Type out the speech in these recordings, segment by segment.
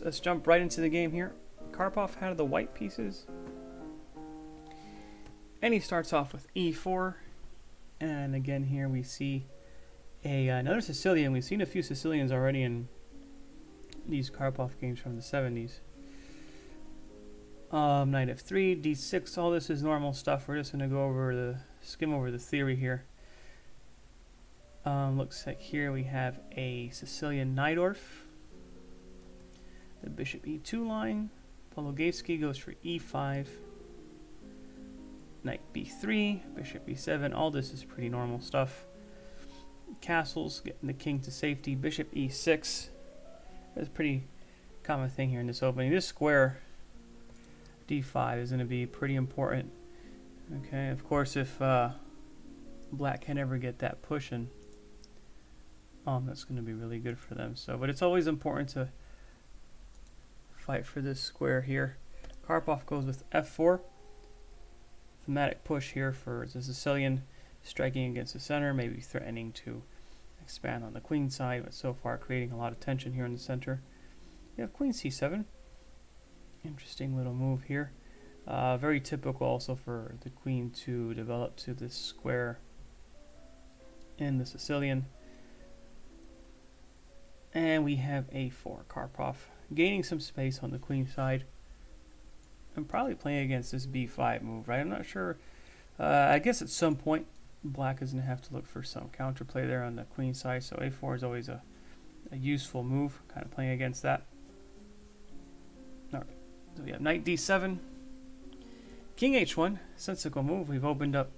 let's jump right into the game here. Karpov had the white pieces, and he starts off with e4. And again here we see another Sicilian. We've seen a few Sicilians already in these Karpov games from the 70s. Knight f3, d6. All this is normal stuff. We're just going to go over skim over the theory here. Looks like here we have a Sicilian Najdorf. The bishop e2 line. Polugaevsky goes for e5. Knight b3, bishop b7. All this is pretty normal stuff. Castles, getting the king to safety. Bishop e6. That's a pretty common thing here in this opening. This square d5 is going to be pretty important. Okay, of course, if black can ever get that pushing, that's going to be really good for them. So, but it's always important to fight for this square here. Karpov goes with f4. Thematic push here for the Sicilian, striking against the center, maybe threatening to expand on the queen side, but so far creating a lot of tension here in the center. You have queen c7. Interesting little move here. Very typical also for the queen to develop to this square in the Sicilian. And we have a4. Karpov gaining some space on the queen side. I'm probably playing against this b5 move, right? I'm not sure. I guess at some point black is going to have to look for some counterplay there on the queen side, so a4 is always a useful move, kind of playing against that. Alright, so we have knight d7, king h1, sensible move. We've opened up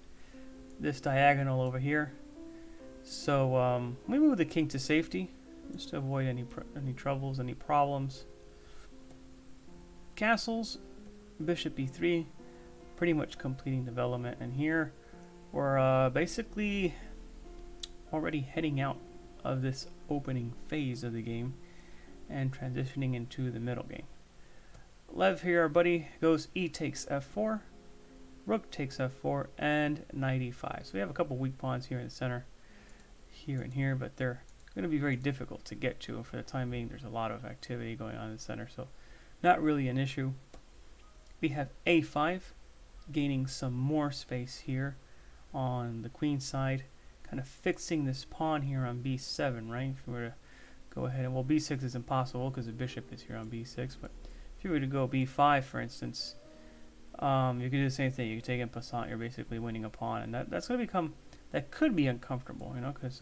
this diagonal over here, so we move the king to safety just to avoid any troubles, any problems. Castles, bishop e3, pretty much completing development, and here we're basically already heading out of this opening phase of the game and transitioning into the middle game. Lev here, our buddy, goes e takes f4, rook takes f4, and knight e5. So we have a couple weak pawns here in the center, here and here, but they're going to be very difficult to get to. For the time being, there's a lot of activity going on in the center, so not really an issue. We have a5, gaining some more space here on the queen side, kind of fixing this pawn here on b7, right? If we were to go ahead and, well, b6 is impossible because the bishop is here on b6, but if you were to go b5, for instance, you could do the same thing. You could take in passant, you're basically winning a pawn, and that's going to become, that could be uncomfortable, you know, because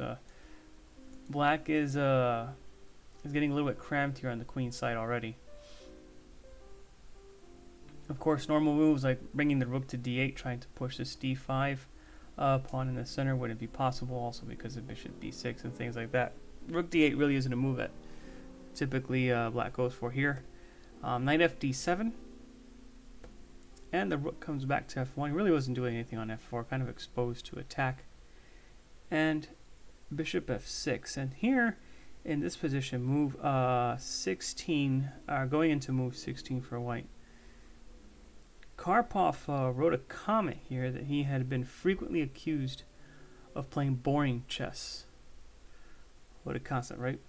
black is getting a little bit cramped here on the queen side already. Of course, normal moves like bringing the rook to d8, trying to push this d5 pawn in the center wouldn't be possible, also because of bishop b6 and things like that. Rook d8 really isn't a move that typically black goes for here. Knight fd7, and the rook comes back to f1. He really wasn't doing anything on f4, kind of exposed to attack. And bishop f6, and here in this position, move 16, going into move 16 for white. Karpov wrote a comment here that he had been frequently accused of playing boring chess. What a concept, right?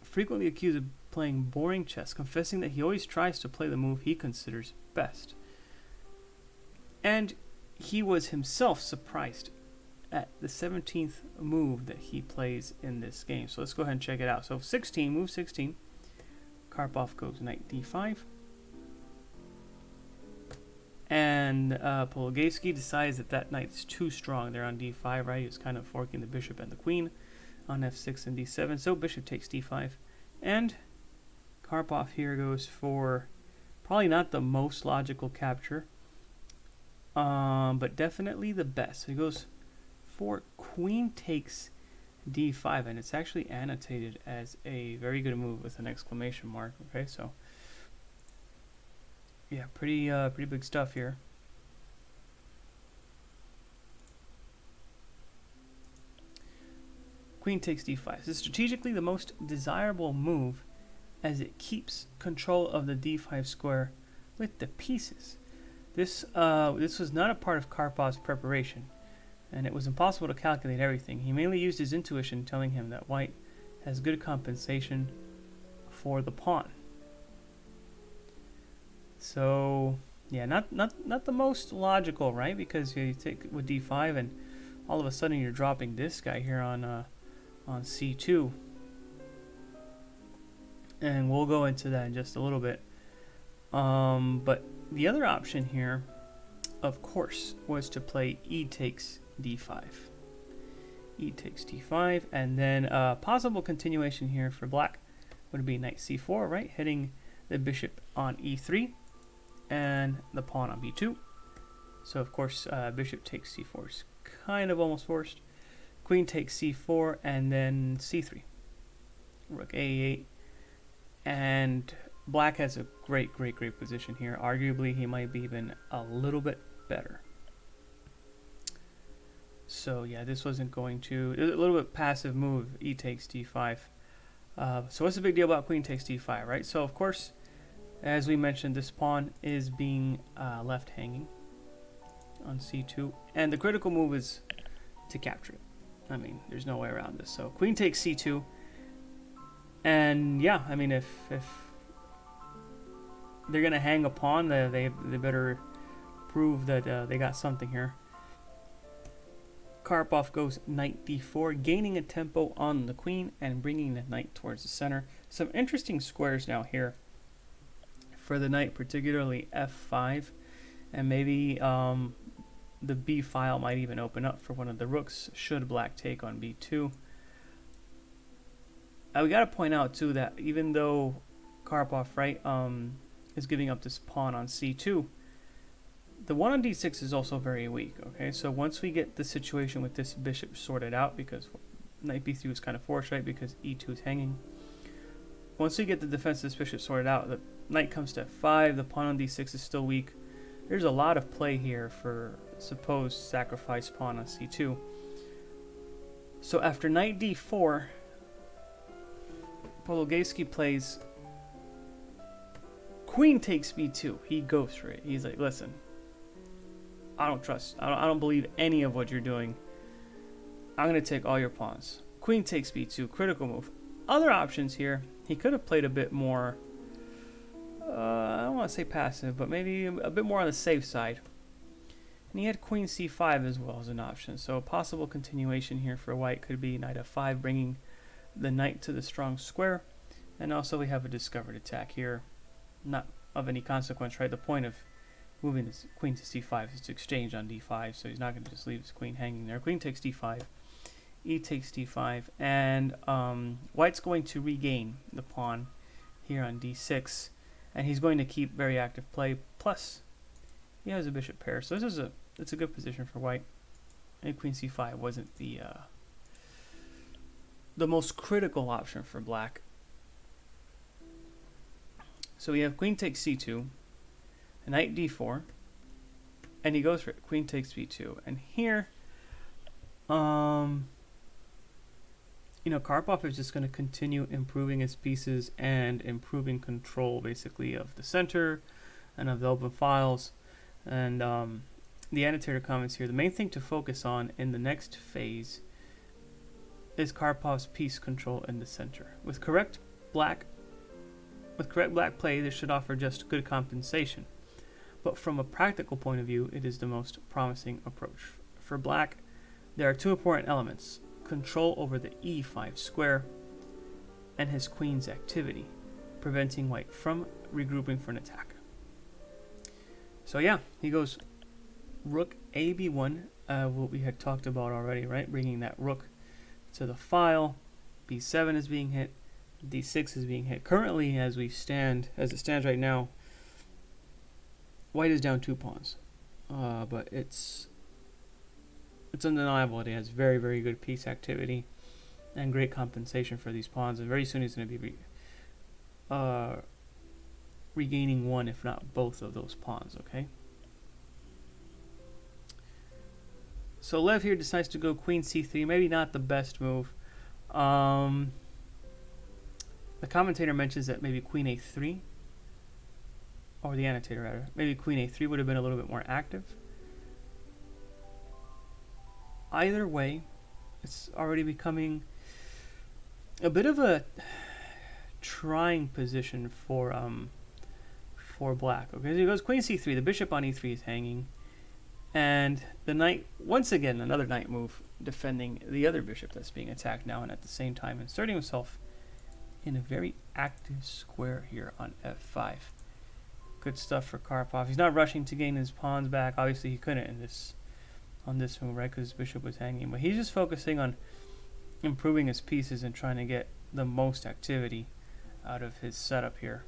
Frequently accused of playing boring chess, confessing that he always tries to play the move he considers best. And he was himself surprised at the 17th move that he plays in this game. So let's go ahead and check it out. So 16, move 16, Karpov goes knight d5. And Polugaevsky decides that knight's too strong there on d5, right? He's kind of forking the bishop and the queen on f6 and d7. So bishop takes d5. And Karpov here goes for probably not the most logical capture, but definitely the best. So he goes for queen takes d5, and it's actually annotated as a very good move with an exclamation mark. Okay, so yeah, pretty big stuff here. Queen takes d5. This is strategically the most desirable move as it keeps control of the d5 square with the pieces. This was not a part of Karpov's preparation, and it was impossible to calculate everything. He mainly used his intuition telling him that white has good compensation for the pawn. So yeah, not the most logical, right? Because you take with d5 and all of a sudden you're dropping this guy here on c2, and we'll go into that in just a little bit. But the other option here, of course, was to play e takes d5. E takes d5, and then possible continuation here for black would be knight c4, right? Hitting the bishop on e3 and the pawn on b2. So of course bishop takes c4 is kind of almost forced. Queen takes c4 and then c3. Rook a8, and black has a great position here. Arguably he might be even a little bit better. So yeah, this wasn't going to, a little bit passive move, e takes d5. So what's the big deal about queen takes d5, right? So of course, as we mentioned, this pawn is being left hanging on c2, and the critical move is to capture it. I mean, there's no way around this. So queen takes c2, and yeah, I mean, if they're gonna hang a pawn, they better prove that they got something here. Karpov goes knight d4, gaining a tempo on the queen and bringing the knight towards the center. Some interesting squares now here for the knight, particularly f5, and maybe the b file might even open up for one of the rooks should black take on b2. We got to point out too that even though Karpov, right, is giving up this pawn on c2, the one on d6 is also very weak. Okay, so once we get the situation with this bishop sorted out, because knight b3 was kind of forced, right, because e2 is hanging. Once we get the defense of this bishop sorted out, the knight comes to f5, the pawn on d6 is still weak. There's a lot of play here for supposed sacrifice pawn on c2. So after knight d4, Polugaevsky plays queen takes b2. He goes for it. He's like, listen, I don't believe any of what you're doing. I'm going to take all your pawns. Queen takes b2, critical move. Other options here, he could have played a bit more, I don't want to say passive, but maybe a bit more on the safe side. And he had queen c5 as well as an option. So a possible continuation here for white could be knight f5, bringing the knight to the strong square. And also we have a discovered attack here. Not of any consequence, right? The point of moving this queen to c5 is to exchange on d5, so he's not going to just leave his queen hanging there. Queen takes d5, e takes d5, and white's going to regain the pawn here on d6, and he's going to keep very active play. Plus, he has a bishop pair, so it's a good position for white. And queen c5 wasn't the most critical option for black. So we have queen takes c2, knight d4, and he goes for it. Queen takes b2, and here, Karpov is just going to continue improving his pieces and improving control, basically, of the center and of the open files. And the annotator comments here: the main thing to focus on in the next phase is Karpov's piece control in the center. With correct black play, this should offer just good compensation. But from a practical point of view, it is the most promising approach. For black, there are two important elements: control over the e5 square and his queen's activity, preventing white from regrouping for an attack. So yeah, he goes rook a b1, what we had talked about already, right? Bringing that rook to the file. b7 is being hit, d6 is being hit. Currently, as it stands right now, white is down 2 pawns, but it's undeniable that he has very, very good piece activity and great compensation for these pawns, and very soon he's going to be regaining one, if not both, of those pawns. Okay. So Lev here decides to go queen c3. Maybe not the best move. The commentator mentions that maybe queen a3, or the annotator rather, maybe queen a3 would have been a little bit more active. Either way, it's already becoming a bit of a trying position for for black. Okay, so he goes queen c3. The bishop on e3 is hanging. And the knight, once again, another knight move, defending the other bishop that's being attacked now, and at the same time inserting himself in a very active square here on f5. Good stuff for Karpov. He's not rushing to gain his pawns back. Obviously, he couldn't in on this move, right? Because his bishop was hanging. But he's just focusing on improving his pieces and trying to get the most activity out of his setup here.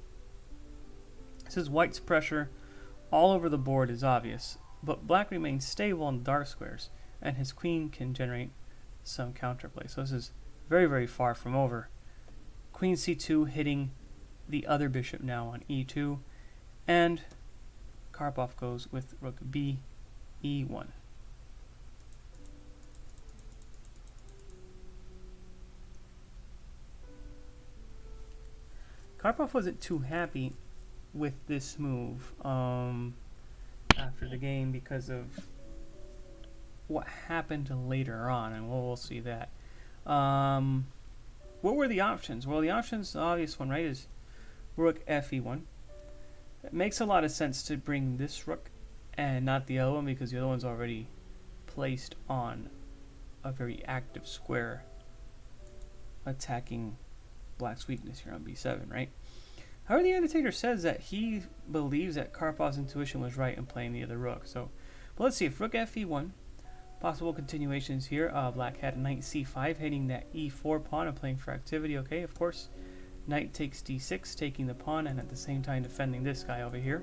This is white's pressure all over the board is obvious, but black remains stable on the dark squares, and his queen can generate some counterplay. So this is very, very far from over. Queen c2 hitting the other bishop now on e2, and Karpov goes with rook b, e1. Karpov wasn't too happy with this move after the game because of what happened later on, and we'll see that. What were the options? Well, the options, the obvious one, right, is rook fe1. It makes a lot of sense to bring this rook and not the other one, because the other one's already placed on a very active square attacking black's weakness here on b7, right? However, the annotator says that he believes that Karpov's intuition was right in playing the other rook. So, but let's see, if rook fe1, possible continuations here. Black had knight c5, hitting that e4 pawn and playing for activity. Okay, of course, knight takes d6, taking the pawn, and at the same time defending this guy over here.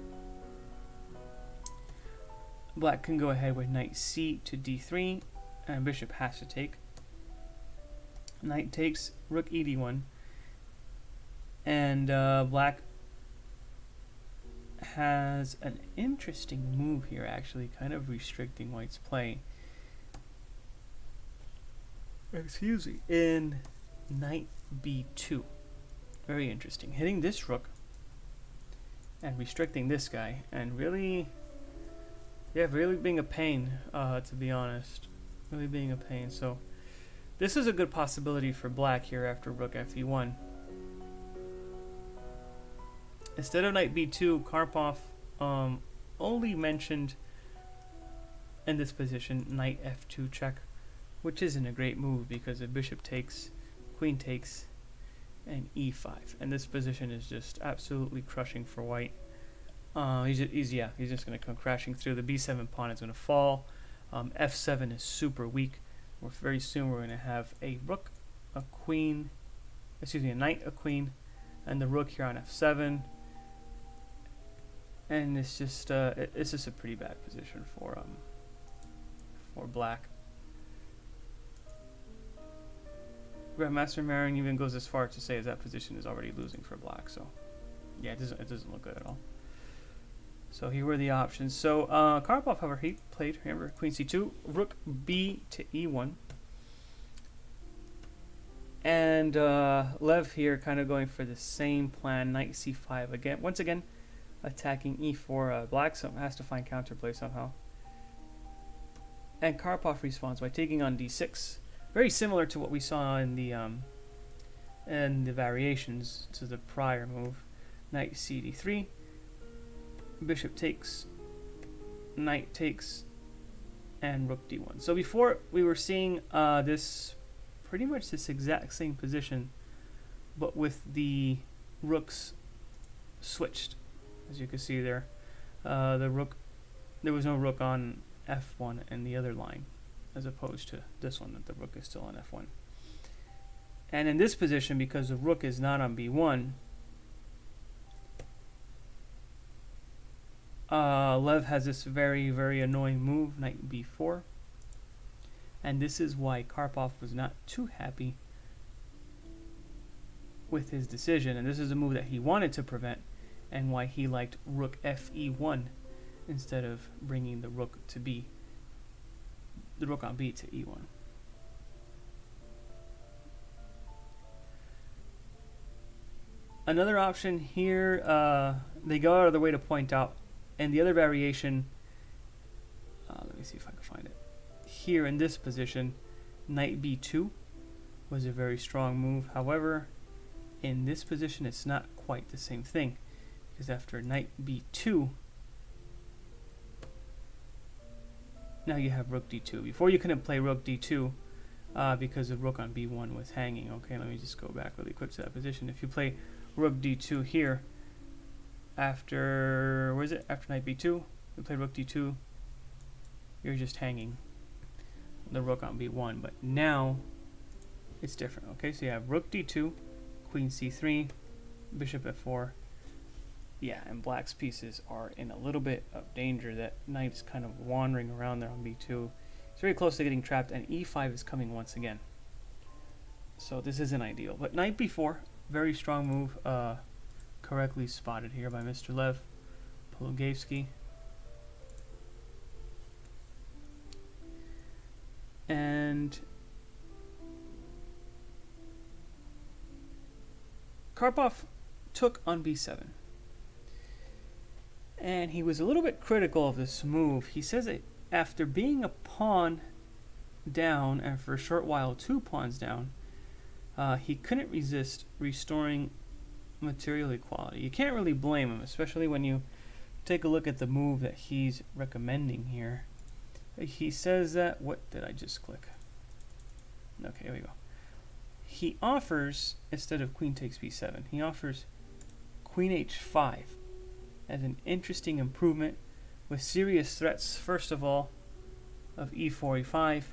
Black can go ahead with knight c to d3, and bishop has to take. Knight takes, rook e d1. And black has an interesting move here, actually, kind of restricting white's play. Excuse me. In knight b2. Very interesting. Hitting this rook and restricting this guy, and really, yeah, really being a pain, to be honest. Really being a pain. So this is a good possibility for black here after rook fe1. Instead of knight b2, Karpov only mentioned in this position knight f2 check, which isn't a great move because the bishop takes, queen takes, and e5. And this position is just absolutely crushing for white. He's just going to come crashing through. The b7 pawn is going to fall. f7 is super weak. Very soon we're going to have a rook, a queen, a knight, a queen, and the rook here on f7. And it's just a pretty bad position for black. Grandmaster Marin even goes as far to say that position is already losing for black. So yeah, it doesn't look good at all. So here were the options. So Karpov, however, he played, remember, queen c2, rook b to e1. And Lev here kind of going for the same plan, knight c5 again. Once again, attacking e4. Black has to find counterplay somehow. And Karpov responds by taking on d6. Very similar to what we saw in the variations to the prior move. Knight c d3. Bishop takes. Knight takes. And rook d1. So before we were seeing pretty much this exact same position, but with the rooks switched. As you can see there, there was no rook on f1 in the other line, as opposed to this one that the rook is still on f1. And in this position, because the rook is not on b1, Lev has this very, very annoying move, knight b4. And this is why Karpov was not too happy with his decision. And this is a move that he wanted to prevent, and why he liked rook fe1 instead of bringing the rook to b, the rook on b to e1. Another option here, they go out of their way to point out, and the other variation, let me see if I can find it. Here in this position, knight b2 was a very strong move. However, in this position, it's not quite the same thing, is after knight b2, now you have rook d2. Before you couldn't play rook d2 because the rook on b1 was hanging. Okay, let me just go back really quick to that position. If you play rook d2 here, after, where is it? After knight b2, you play rook d2, you're just hanging the rook on b1. But now it's different. Okay, so you have rook d2, queen c3, bishop f4. Yeah, and black's pieces are in a little bit of danger. That knight is kind of wandering around there on b2. It's very close to getting trapped, and e5 is coming once again. So this isn't ideal. But knight b4, very strong move, correctly spotted here by Mr. Lev Polugaevsky. And Karpov took on b7. And he was a little bit critical of this move. He says that after being a pawn down, and for a short while 2 pawns down, he couldn't resist restoring material equality. You can't really blame him, especially when you take a look at the move that he's recommending here. He says that, what did I just click? Okay, here we go. He offers, instead of queen takes b7, he offers queen h5 as an interesting improvement with serious threats, first of all, of e4, e5,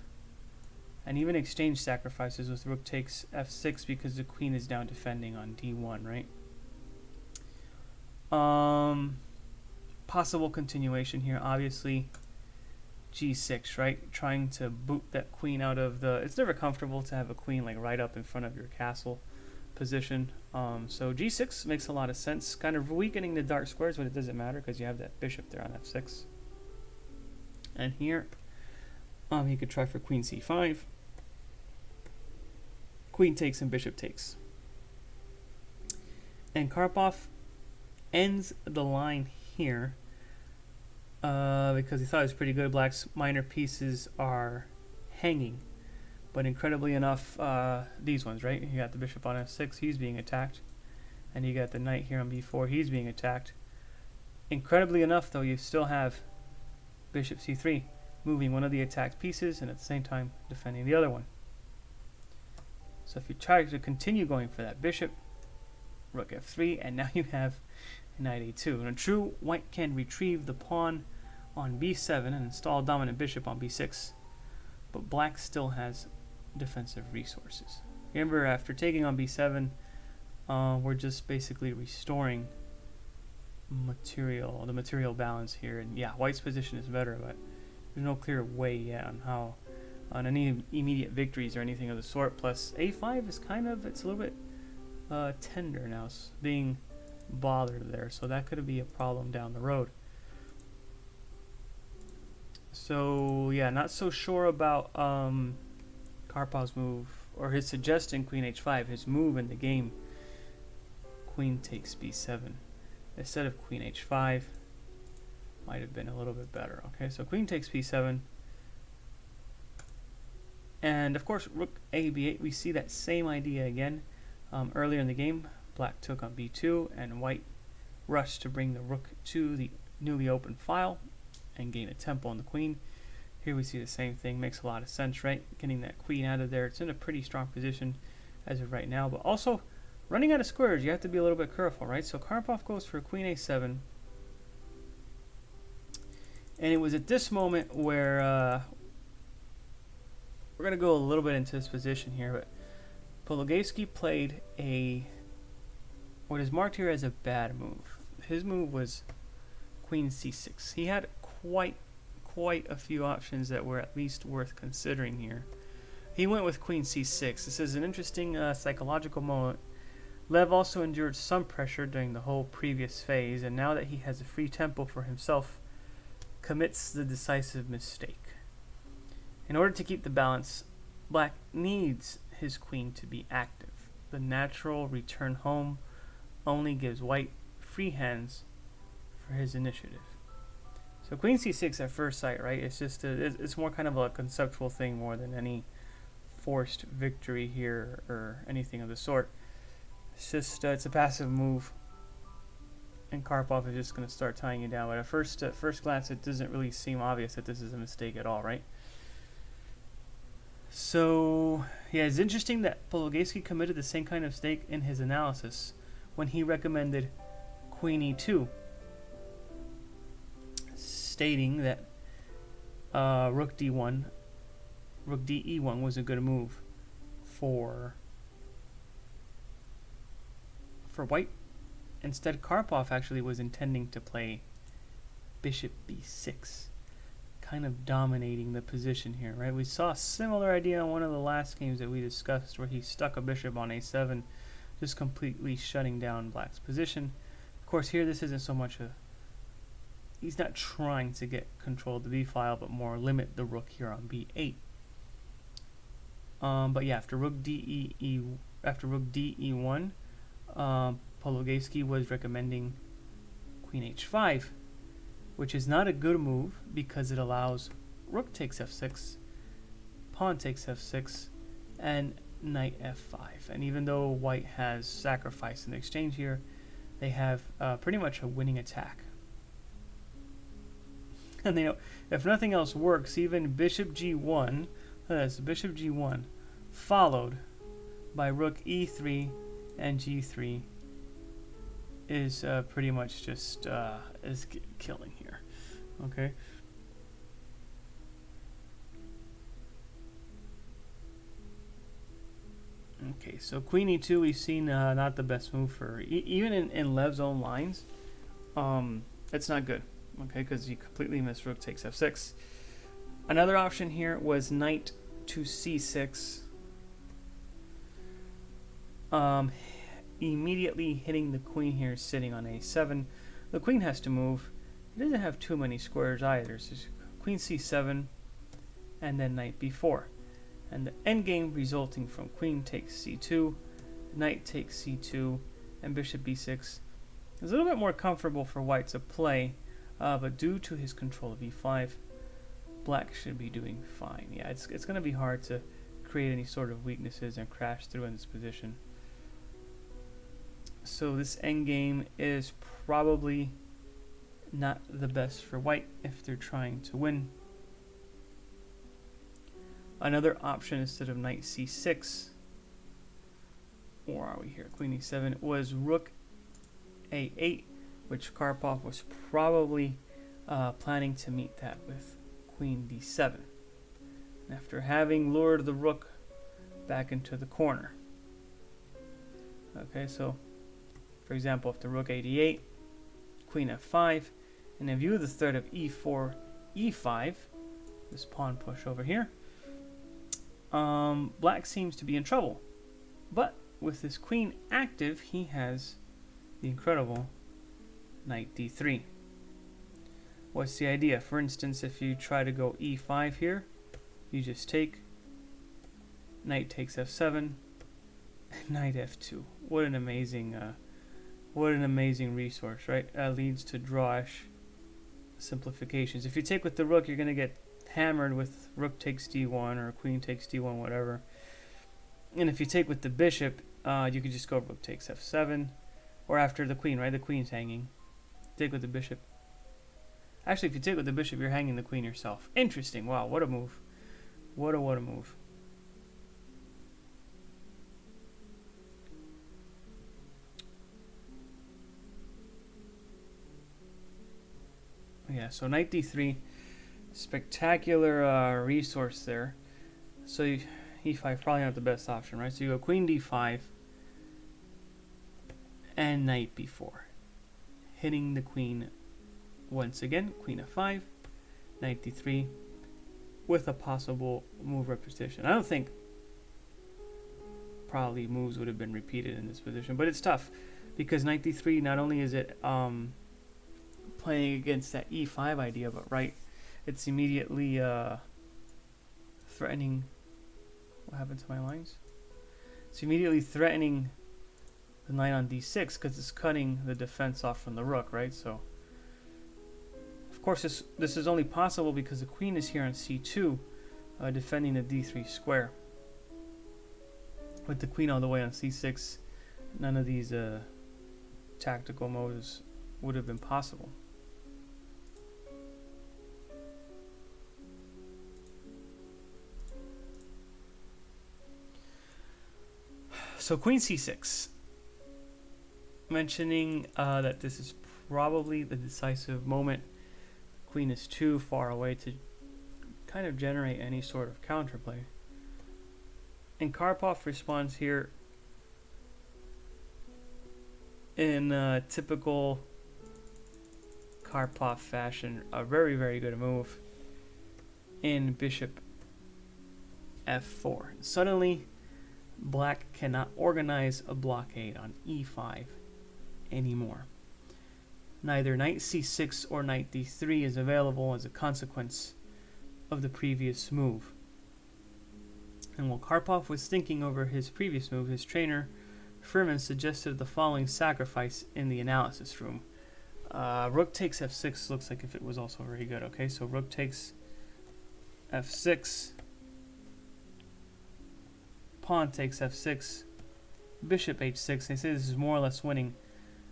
and even exchange sacrifices with rook takes f6 because the queen is now defending on d1, right? Possible continuation here, obviously, g6, right? Trying to boot that queen out of the... It's never comfortable to have a queen like right up in front of your castle position. So g6 makes a lot of sense. Kind of weakening the dark squares, but it doesn't matter because you have that bishop there on f6. And here, he could try for queen c5. Queen takes and bishop takes. And Karpov ends the line here because he thought it was pretty good. Black's minor pieces are hanging. But incredibly enough, these ones, right? You got the bishop on f6, he's being attacked. And you got the knight here on b4, he's being attacked. Incredibly enough, though, you still have bishop c3, moving one of the attacked pieces and at the same time defending the other one. So if you try to continue going for that bishop, rook f3, and now you have knight a2. And a true white can retrieve the pawn on b7 and install a dominant bishop on b6, but black still has defensive resources. Remember, after taking on b7, we're just basically restoring the material balance here. And yeah, white's position is better, but there's no clear way yet on any immediate victories or anything of the sort. Plus a5 is kind of, it's a little bit tender now, it's being bothered there, so that could be a problem down the road. So yeah, not so sure about Karpov's move, or his suggestion queen h5. His move in the game, queen takes b7 instead of queen h5, might have been a little bit better. Okay, so queen takes b7, and of course rook a b8. We see that same idea again. Earlier in the game, black took on b2, and white rushed to bring the rook to the newly opened file and gain a tempo on the queen. Here we see the same thing. Makes a lot of sense, right? Getting that queen out of there. It's in a pretty strong position as of right now, but also running out of squares, you have to be a little bit careful, right? So Karpov goes for queen a7, and it was at this moment where we're going to go a little bit into this position here, but Polugaevsky played what is marked here as a bad move. His move was queen c6. He had quite a few options that were at least worth considering here. He went with queen c6. This is an interesting psychological moment. Lev also endured some pressure during the whole previous phase, and now that he has a free tempo for himself, commits the decisive mistake. In order to keep the balance, black needs his queen to be active. The natural return home only gives white free hands for his initiative. So queen c6 at first sight, right? It's just it's more kind of a conceptual thing more than any forced victory here or anything of the sort. It's just it's a passive move. And Karpov is just going to start tying you down. But at first glance, it doesn't really seem obvious that this is a mistake at all, right? So, yeah, it's interesting that Polugaevsky committed the same kind of mistake in his analysis when he recommended Queen e2, stating that Rook d1, Rook de1 was a good move for white. Instead, Karpov actually was intending to play Bishop b6, kind of dominating the position here, right? We saw a similar idea on one of the last games that we discussed where he stuck a bishop on a7, just completely shutting down Black's position. Of course, here this isn't so much he's not trying to get control of the b file, but more limit the rook here on b8. But yeah, after rook de1, Polugaevsky was recommending Queen h5, which is not a good move because it allows rook takes f6, pawn takes f6, and knight f5. And even though white has sacrifice in the exchange here, they have pretty much a winning attack. And they know if nothing else works, even bishop g1, that's bishop g1, followed by rook e3 and g3 is pretty much just is killing here. Okay. Okay, so Queen e2 we've seen not the best move for even in Lev's own lines. It's not good. Okay, because you completely miss rook takes f6. Another option here was knight to c6. Immediately hitting the queen here, sitting on a7. The queen has to move. It doesn't have too many squares either. So queen c7, and then knight b4. And the endgame resulting from queen takes c2, knight takes c2, and bishop b6 is a little bit more comfortable for white to play, but due to his control of e5, black should be doing fine. Yeah, it's going to be hard to create any sort of weaknesses and crash through in this position. So this endgame is probably not the best for white if they're trying to win. Another option instead of knight c6, or are we here, queen e7, was rook a8, which Karpov was probably planning to meet that with queen d7. After having lured the rook back into the corner. Okay, so for example, if the rook a8, queen f5, and in view of the threat of e4, e5, this pawn push over here, black seems to be in trouble. But with his queen active, he has the incredible knight d3. What's the idea? For instance, if you try to go e5 here, you just take, knight takes f7, knight f2. What an amazing resource, right? Leads to drawish simplifications. If you take with the rook, you're going to get hammered with rook takes d1 or queen takes d1, whatever. And if you take with the bishop, you could just go rook takes f7, or after the queen, right? The queen's hanging. Take with the bishop. Actually, if you take with the bishop, you're hanging the queen yourself. Interesting. Wow, what a move. What a move. Yeah, so knight d3, spectacular resource there. So e5 probably not the best option, right? So you go queen d5 and knight b4, hitting the queen once again. Queen f5, knight d3, with a possible move repetition. I don't think probably moves would have been repeated in this position, but it's tough because knight d3, not only is it playing against that e5 idea, but right, it's immediately threatening. What happened to my lines? It's immediately threatening the knight on d6 because it's cutting the defense off from the rook, right? So of course this is only possible because the queen is here on c2, defending the d3 square. With the queen all the way on c6, none of these tactical moves would have been possible. So queen c6, mentioning that this is probably the decisive moment. Queen is too far away to kind of generate any sort of counterplay. And Karpov responds here in typical Karpov fashion, a very, very good move in bishop f4. Suddenly, black cannot organize a blockade on e5 anymore. Neither knight c6 or knight d3 is available as a consequence of the previous move. And while Karpov was thinking over his previous move, his trainer Furman suggested the following sacrifice in the analysis room. Rook takes f6 looks like if it was also very good. Okay, so rook takes f6, pawn takes f6, bishop h6. They say this is more or less winning,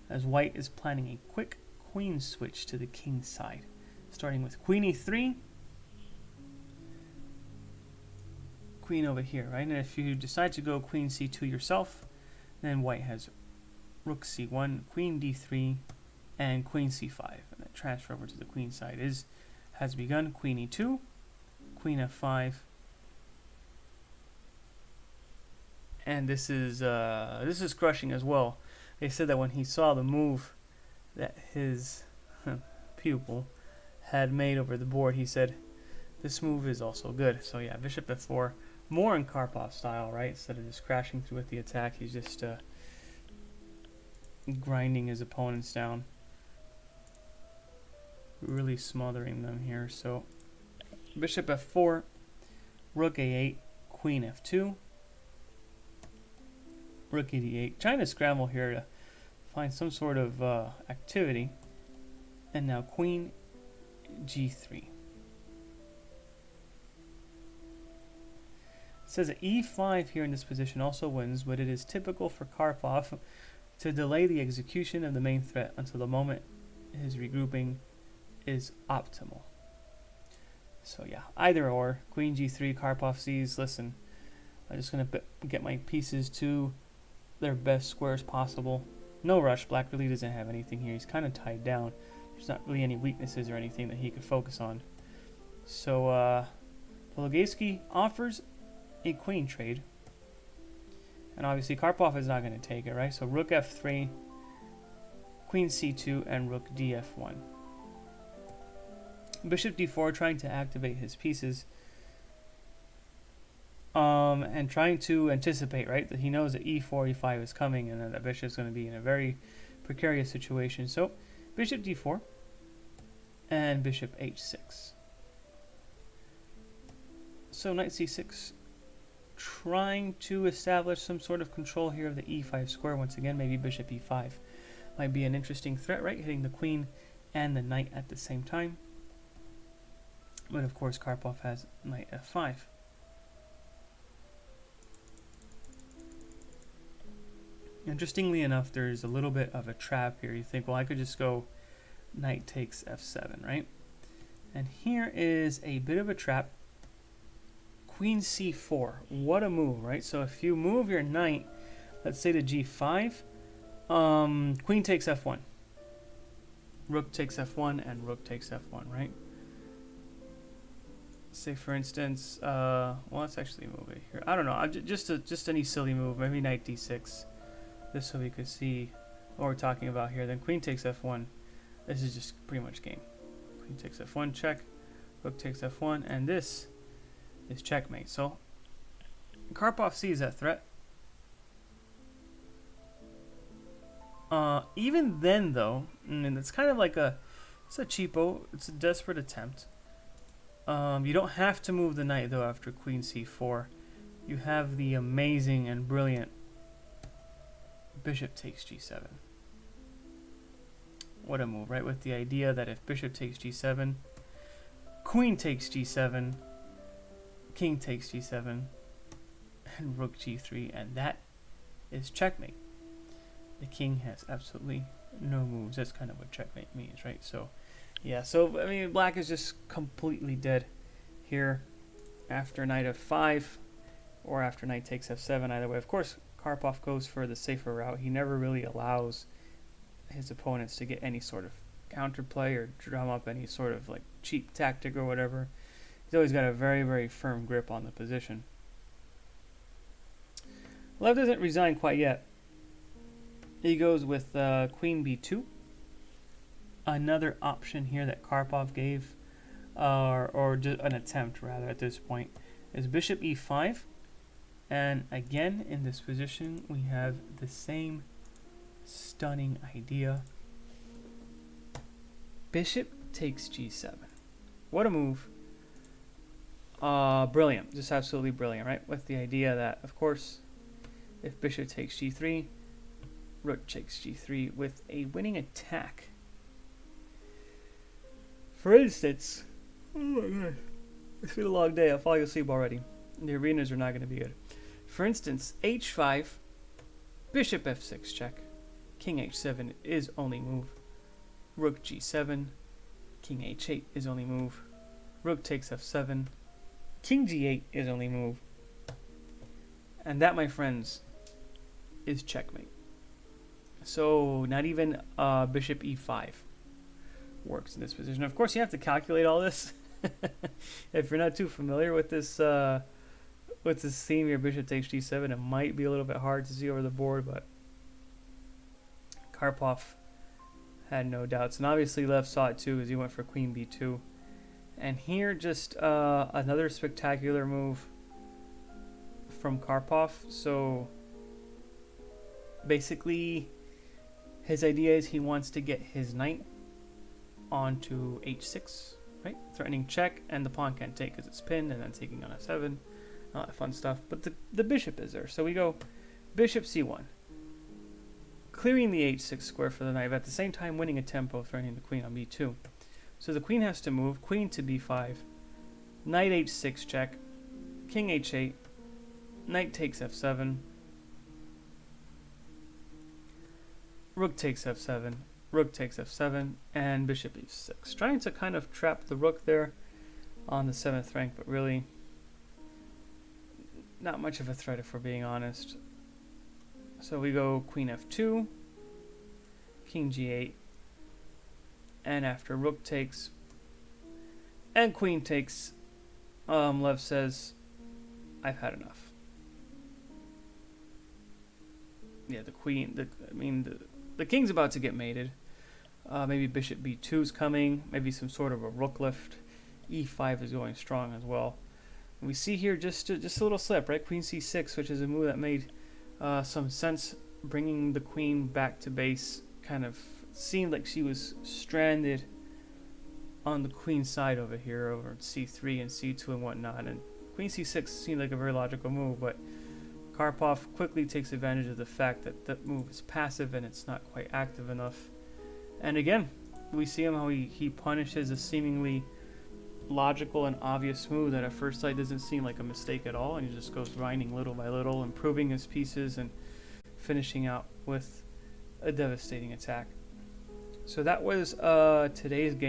as white is planning a quick queen switch to the king side, starting with queen e3, queen over here, right? And if you decide to go queen c2 yourself, then white has rook c1, queen d3, and queen c5. And that transfer over to the queen side has begun. Queen e2, queen f5, and this is crushing as well. They said that when he saw the move that his pupil had made over the board, he said, this move is also good. So yeah, bishop f4, more in Karpov style, right? Instead of just crashing through with the attack, he's just grinding his opponents down, really smothering them here. So bishop f4, rook a8, queen f2, rook e8. Trying to scramble here to find some sort of activity. And now queen g3. It says that e5 here in this position also wins, but it is typical for Karpov to delay the execution of the main threat until the moment his regrouping is optimal. So yeah, either or. Queen g3, Karpov sees, listen, I'm just going to get my pieces to their best squares possible. No rush. Black really doesn't have anything here. He's kind of tied down. There's not really any weaknesses or anything that he could focus on. So Polugaevsky offers a queen trade, and obviously Karpov is not going to take it, right? So rook f3, queen c2, and rook df1. Bishop d4, trying to activate his pieces, and trying to anticipate, right, that he knows that e4, e5 is coming, and that the bishop is going to be in a very precarious situation. So bishop d4 and bishop h6. So knight c6, trying to establish some sort of control here of the e5 square. Once again, maybe bishop e5 might be an interesting threat, right? Hitting the queen and the knight at the same time. But of course, Karpov has knight f5. Interestingly enough, there's a little bit of a trap here. You think, well, I could just go knight takes f7, right? And here is a bit of a trap. Queen c4, what a move, right? So if you move your knight, let's say to g5, queen takes f1, rook takes f1, and rook takes f1, right? Say for instance, well, let's actually move it here. I don't know, just any silly move, maybe knight d6, just so we could see what we're talking about here. Then queen takes f1. This is just pretty much game. Queen takes f1, check. Rook takes f1, and this is checkmate. So Karpov sees that threat. Even then, though, and it's kind of like it's a cheapo, it's a desperate attempt. You don't have to move the knight, though, after queen c4. You have the amazing and brilliant bishop takes g7. What a move, right? With the idea that if bishop takes g7, queen takes g7, king takes g7, and rook g3, and that is checkmate. The king has absolutely no moves. That's kind of what checkmate means, right? So, yeah. So I mean, black is just completely dead here after knight f5, or after knight takes f7. Either way, of course, Karpov goes for the safer route. He never really allows his opponents to get any sort of counterplay or drum up any sort of like cheap tactic or whatever. He's always got a very, very firm grip on the position. Lev doesn't resign quite yet. He goes with queen b2. Another option here that Karpov gave, or just an attempt rather at this point, is bishop e5. And again, in this position, we have the same stunning idea. Bishop takes g7. What a move. Brilliant. Just absolutely brilliant, right? With the idea that, of course, if bishop takes g3, rook takes g3 with a winning attack. For instance, oh my god, it's been a long day. I'll fall asleep already. The arenas are not going to be good. For instance, h5, bishop f6 check, king h7 is only move, rook g7, king h8 is only move, rook takes f7, king g8 is only move, and that, my friends, is checkmate. So not even bishop e5 works in this position. Of course, you have to calculate all this. If you're not too familiar with this theme here, bishop takes g7, it might be a little bit hard to see over the board, but Karpov had no doubts. And obviously Lev saw it too, as he went for queen b2. And here, just another spectacular move from Karpov. So basically, his idea is he wants to get his knight onto h6, right? Threatening check, and the pawn can't take because it's pinned, and then taking on f7. All that fun stuff. But the bishop is there. So we go bishop c1. Clearing the h6 square for the knight, but at the same time winning a tempo, threatening the queen on b2. So the queen has to move, queen to b5, knight h6 check, king h8, knight takes f7, rook takes f7, rook takes f7, and bishop e6. Trying to kind of trap the rook there on the 7th rank, but really not much of a threat if we're being honest. So we go queen f2, king g8, and after rook takes and queen takes, Lev says, I've had enough. Yeah, the king's about to get mated. Maybe bishop b2 is coming, maybe some sort of a rook lift. e5 is going strong as well. And we see here just a little slip, right? Queen c6, which is a move that made some sense, bringing the queen back to base. Kind of seemed like she was stranded on the queen side over here, over c3 and c2 and whatnot. And queen c6 seemed like a very logical move, but Karpov quickly takes advantage of the fact that that move is passive and it's not quite active enough. And again, we see him how he punishes a seemingly logical and obvious move that at first sight doesn't seem like a mistake at all, and he just goes grinding little by little, improving his pieces and finishing out with a devastating attack. So that was today's game.